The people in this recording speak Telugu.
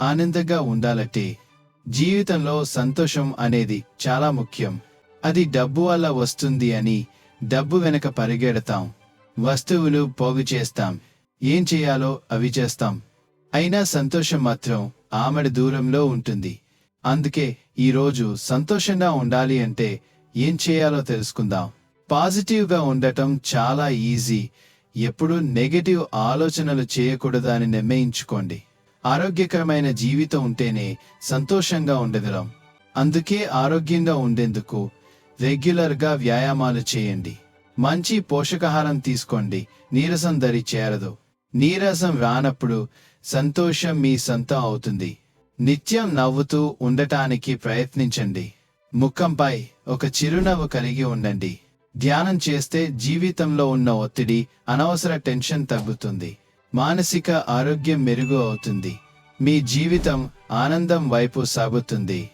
ఆనందంగా ఉండాలంటే జీవితంలో సంతోషం అనేది చాలా ముఖ్యం. అది డబ్బు వల్ల వస్తుంది అని డబ్బు వెనక పరిగెడతాం, వస్తువులు పోగు చేస్తాం, ఏం చేయాలో అవి చేస్తాం. అయినా సంతోషం మాత్రం ఆమడ దూరంలో ఉంటుంది. అందుకే ఈరోజు సంతోషంగా ఉండాలి అంటే ఏం చేయాలో తెలుసుకుందాం. పాజిటివ్గా ఉండటం చాలా ఈజీ. ఎప్పుడూ నెగటివ్ ఆలోచనలు చేయకూడదని నిర్ణయించుకోండి. ఆరోగ్యకరమైన జీవితం ఉంటేనే సంతోషంగా ఉండగలం. అందుకే ఆరోగ్యంగా ఉండేందుకు రెగ్యులర్గా వ్యాయామాలు చేయండి. మంచి పోషకాహారం తీసుకోండి. నీరసం దరి చేరదు. నీరసం రానప్పుడు సంతోషం మీ సొంతం అవుతుంది. నిత్యం నవ్వుతూ ఉండటానికి ప్రయత్నించండి. ముఖంపై ఒక చిరునవ్వు కలిగి ఉండండి. ధ్యానం చేస్తే జీవితంలో ఉన్న ఒత్తిడి, అనవసర టెన్షన్ తగ్గుతుంది. మానసిక ఆరోగ్యం మెరుగు అవుతుంది. మీ జీవితం ఆనందం వైపు సాగుతుంది.